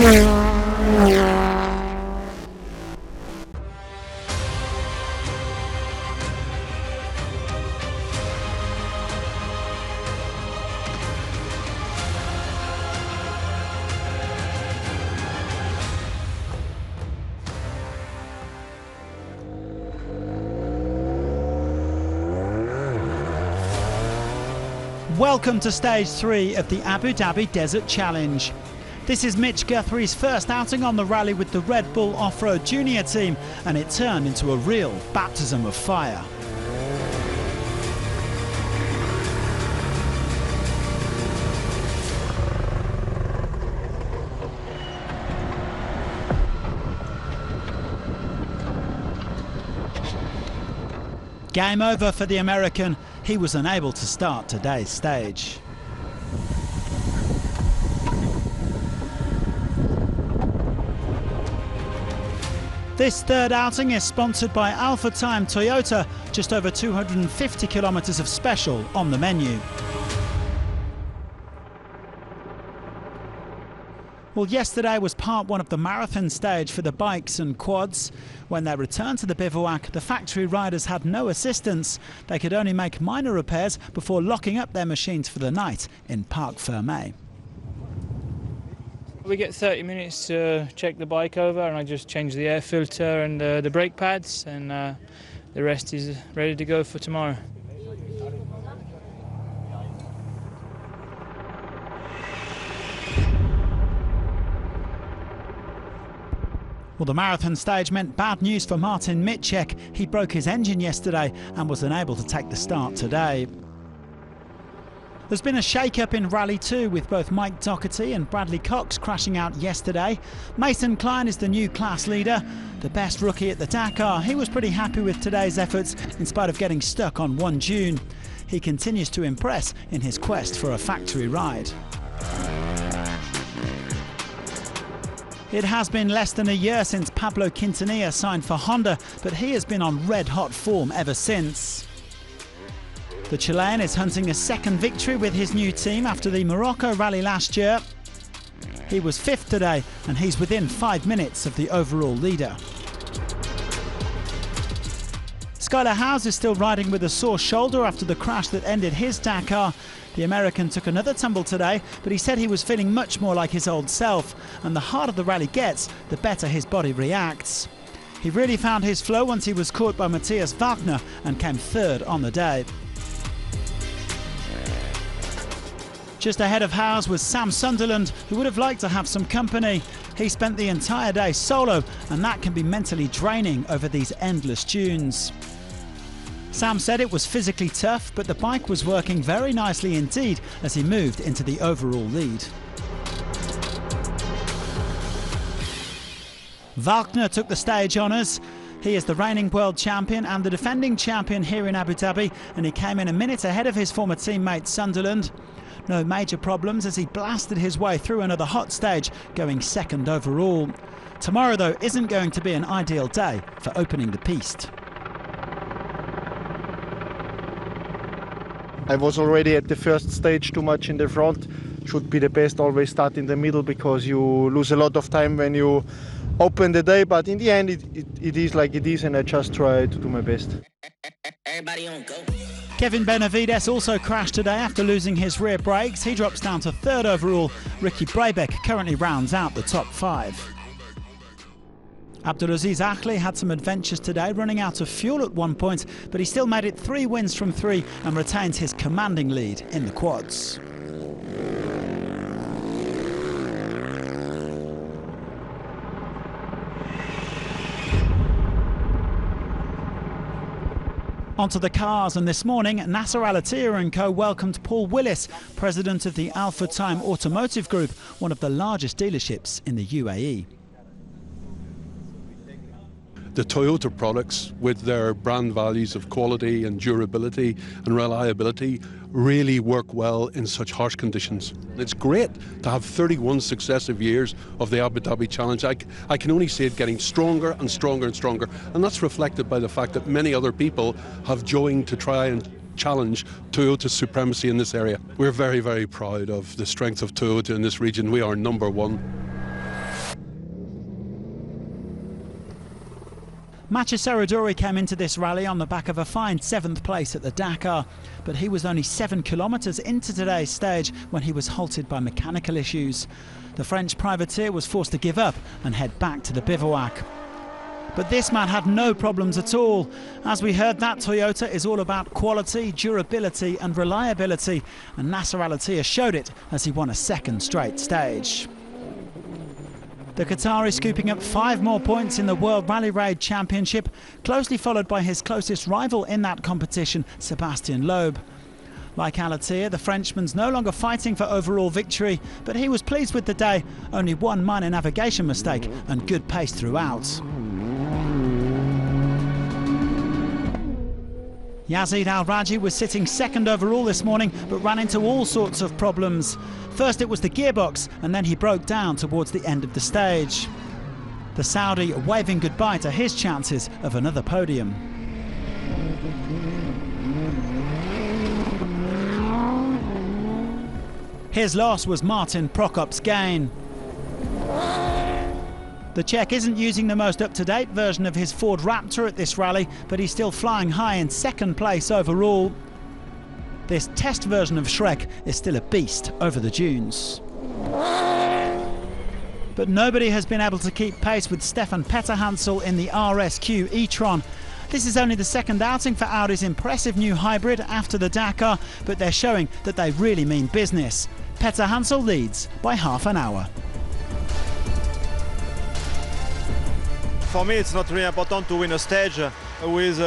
Welcome to Stage 3 of the Abu Dhabi Desert Challenge. This is Mitch Guthrie's first outing on the rally with the Red Bull Off-Road Junior team, and it turned into a real baptism of fire. Game over for the American. He was unable to start today's stage. This third outing is sponsored by Alpha Time Toyota, just over 250 kilometres of special on the menu. Well, yesterday was part one of the marathon stage for the bikes and quads. When they returned to the bivouac, the factory riders had no assistance. They could only make minor repairs before locking up their machines for the night in Parc Fermé. We get 30 minutes to check the bike over, and I just change the air filter and the brake pads, and the rest is ready to go for tomorrow. Well, the marathon stage meant bad news for Martin Mitchek. He broke his engine yesterday and was unable to take the start today. There's been a shake-up in Rally 2 with both Mike Doherty and Bradley Cox crashing out yesterday. Mason Klein is the new class leader, the best rookie at the Dakar. He was pretty happy with today's efforts in spite of getting stuck on one dune. He continues to impress in his quest for a factory ride. It has been less than a year since Pablo Quintanilla signed for Honda, but he has been on red-hot form ever since. The Chilean is hunting a second victory with his new team after the Morocco rally last year. He was fifth today, and he's within 5 minutes of the overall leader. Skylar Howes is still riding with a sore shoulder after the crash that ended his Dakar. The American took another tumble today, but he said he was feeling much more like his old self, and the harder the rally gets, the better his body reacts. He really found his flow once he was caught by Matthias Wagner and came third on the day. Just ahead of Howes was Sam Sunderland, who would have liked to have some company. He spent the entire day solo, and that can be mentally draining over these endless dunes. Sam said it was physically tough, but the bike was working very nicely indeed as he moved into the overall lead. Wagner took the stage honours. He is the reigning world champion and the defending champion here in Abu Dhabi, and he came in a minute ahead of his former teammate Sunderland. No major problems as he blasted his way through another hot stage, going second overall. Tomorrow, though, isn't going to be an ideal day for opening the piste. I was already at the first stage too much in the front. Should be the best always start in the middle, because you lose a lot of time when you open the day, but in the end it is like it is, and I just try to do my best. Everybody on go. Kevin Benavides also crashed today after losing his rear brakes. He drops down to third overall. Ricky Brebeck currently rounds out the top 5. Abdulaziz Akhli had some adventures today, running out of fuel at one point, but he still made it 3 wins from 3 and retains his commanding lead in the quads. Onto the cars, and this morning Nasser Al-Attiyah & Co welcomed Paul Willis, president of the Alpha Time Automotive Group, one of the largest dealerships in the UAE. The Toyota products, with their brand values of quality and durability and reliability, really work well in such harsh conditions. It's great to have 31 successive years of the Abu Dhabi Challenge. I can only see it getting stronger and stronger and stronger, and that's reflected by the fact that many other people have joined to try and challenge Toyota's supremacy in this area. We're very, very proud of the strength of Toyota in this region. We are #1. Mathieu Serradori came into this rally on the back of a fine 7th place at the Dakar, but he was only 7 kilometres into today's stage when he was halted by mechanical issues. The French privateer was forced to give up and head back to the bivouac. But this man had no problems at all. As we heard, that Toyota is all about quality, durability and reliability, and Nasser Al-Attiyah showed it as he won a 2nd straight stage. The Qatari scooping up 5 more points in the World Rally Raid Championship, closely followed by his closest rival in that competition, Sébastien Loeb. Like Al-Attiyah, the Frenchman's no longer fighting for overall victory, but he was pleased with the day. Only one minor navigation mistake and good pace throughout. Yazid Al-Raji was sitting 2nd overall this morning, but ran into all sorts of problems. First it was the gearbox, and then he broke down towards the end of the stage. The Saudi waving goodbye to his chances of another podium. His loss was Martin Prokop's gain. The Czech isn't using the most up-to-date version of his Ford Raptor at this rally, but he's still flying high in 2nd place overall. This test version of Shrek is still a beast over the dunes. But nobody has been able to keep pace with Stefan Petterhansel in the RSQ e-tron. This is only the 2nd outing for Audi's impressive new hybrid after the Dakar, but they're showing that they really mean business. Petterhansel leads by half an hour. For me, it's not really important to win a stage. With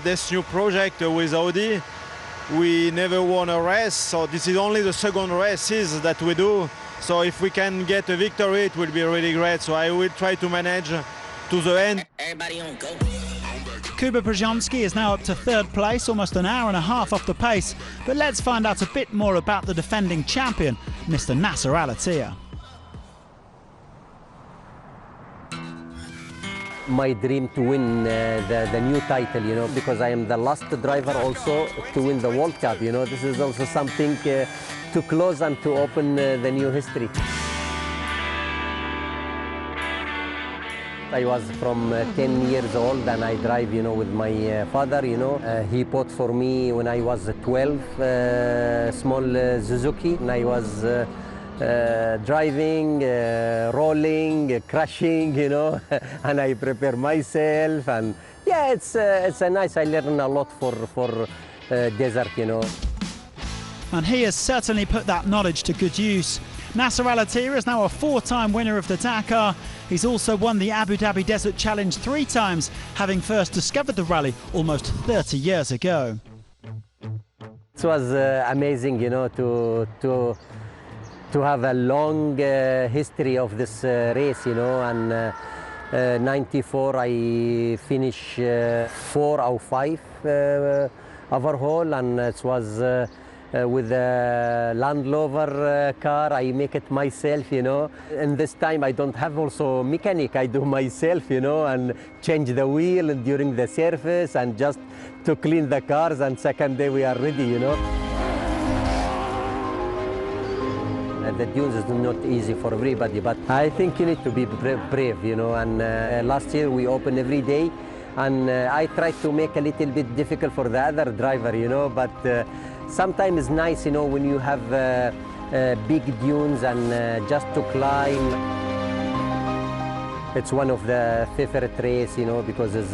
this new project with Audi, we never won a race, so this is only the 2nd races that we do. So if we can get a victory, it will be really great. So I will try to manage to the end. Everybody on go. Kuba Brzezinski is now up to 3rd place, almost an hour and a half off the pace. But let's find out a bit more about the defending champion, Mr. Nasser Al-Attiyah. My dream to win the new title, you know, because I am the last driver also to win the World Cup, you know. This is also something to close and to open the new history. I was from 10 years old and I drive, you know, with my father, you know. He bought for me when I was 12, small Suzuki, and I was driving, rolling, crashing, you know, and I prepare myself, and yeah, it's a nice. I learn a lot for desert, you know. And he has certainly put that knowledge to good use. Nasser Al-Attiyah is now a 4-time winner of the Dakar. He's also won the Abu Dhabi Desert Challenge 3 times, having first discovered the rally almost 30 years ago. It was amazing, you know, to have a long history of this race, you know, and 94 I finished 4 or 5 overhaul, and it was with a Land Rover car. I make it myself, you know, and this time I don't have also mechanic. I do myself, you know, and change the wheel and during the service and just to clean the cars, and 2nd day we are ready, you know. The dunes is not easy for everybody, but I think you need to be brave, you know, and last year we opened every day, and I tried to make a little bit difficult for the other driver, you know, but sometimes it's nice, you know, when you have big dunes and just to climb. It's one of the favorite race, you know, because it's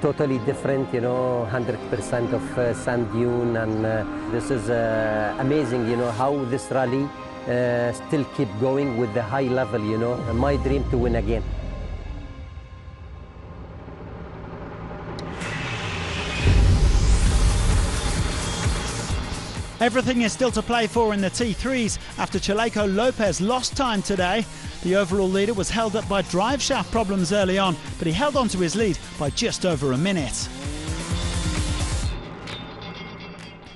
totally different, you know, 100% of sand dune, and this is amazing, you know, how this rally still keep going with the high level, you know. My dream to win again. Everything is still to play for in the T3s after Chaleco Lopez lost time today. The overall leader was held up by drive shaft problems early on, but he held on to his lead by just over a minute.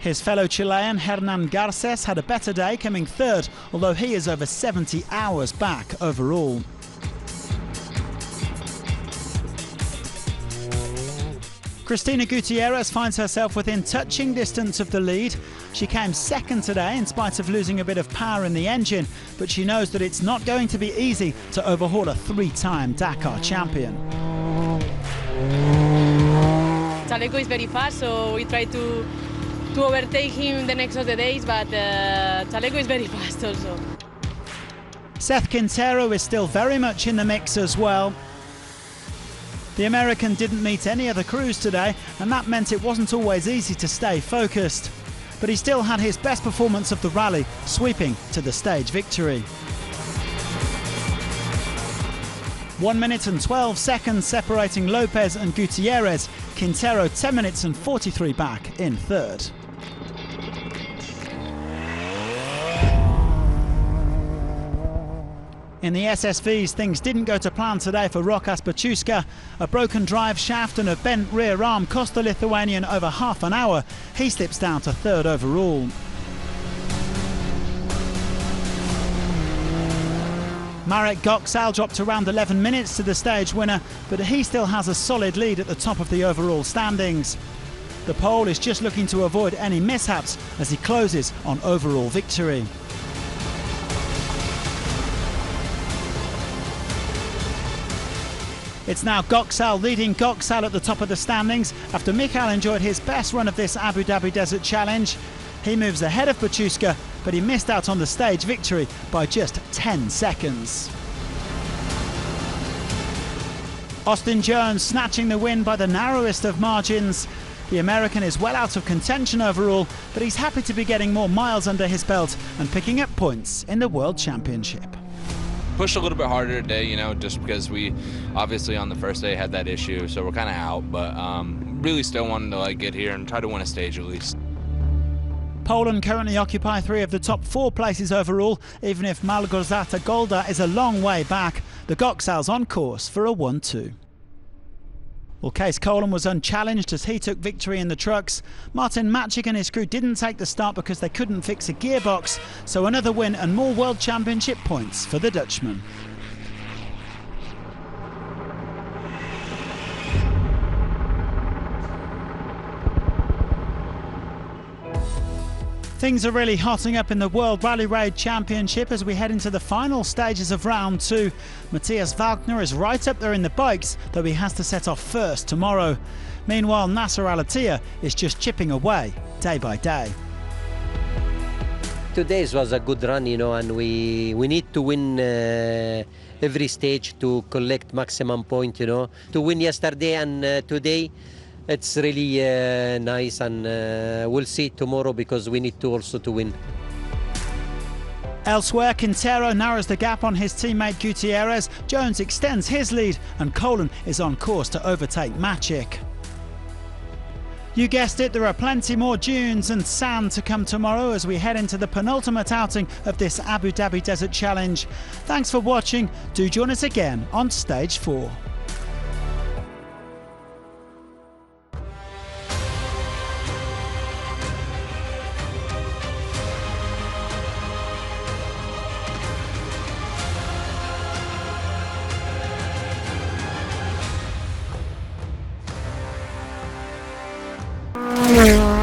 His fellow Chilean Hernan Garces had a better day, coming 3rd, although he is over 70 hours back overall. Cristina Gutierrez finds herself within touching distance of the lead. She came 2nd today in spite of losing a bit of power in the engine, but she knows that it's not going to be easy to overhaul a 3-time Dakar champion. Chaleco is very fast, so we try to overtake him the next of the days, but Chaleco is very fast also. Seth Quintero is still very much in the mix as well. The American didn't meet any other crews today, and that meant it wasn't always easy to stay focused. But he still had his best performance of the rally, sweeping to the stage victory. 1 minute and 12 seconds separating Lopez and Gutierrez. Quintero 10 minutes and 43 back in third. In the SSVs, things didn't go to plan today for Rokas Baciuska. A broken drive shaft and a bent rear arm cost the Lithuanian over half an hour. He slips down to third overall. Marek Goksal dropped around 11 minutes to the stage winner, but he still has a solid lead at the top of the overall standings. The Pole is just looking to avoid any mishaps as he closes on overall victory. It's now Goksal leading Goksal at the top of the standings after Michael enjoyed his best run of this Abu Dhabi Desert Challenge. He moves ahead of Baciuska, but he missed out on the stage victory by just 10 seconds. Austin Jones snatching the win by the narrowest of margins. The American is well out of contention overall, but he's happy to be getting more miles under his belt and picking up points in the World Championship. Pushed a little bit harder today, you know, just because we obviously on the first day had that issue, so we're kind of out, but really still wanted to get here and try to win a stage at least. Poland currently occupy 3 of the top 4 places overall, even if Małgorzata Golda is a long way back. The Goksal's on course for a 1-2. Well, Case Colan was unchallenged as he took victory in the trucks. Martin Matchik and his crew didn't take the start because they couldn't fix a gearbox, so another win and more World Championship points for the Dutchman. Things are really hotting up in the World Rally Raid Championship as we head into the final stages of round 2. Matthias Wagner is right up there in the bikes, though he has to set off first tomorrow. Meanwhile, Nasser Al-Attiyah is just chipping away day by day. Today was a good run, you know, and we need to win every stage to collect maximum point, you know. To win yesterday and today, it's really nice, and we'll see tomorrow because we need to also to win. Elsewhere, Quintero narrows the gap on his teammate Gutierrez. Jones extends his lead and Colan is on course to overtake Matchik. You guessed it, there are plenty more dunes and sand to come tomorrow as we head into the penultimate outing of this Abu Dhabi Desert Challenge. Thanks for watching. Do join us again on Stage 4. Yeah.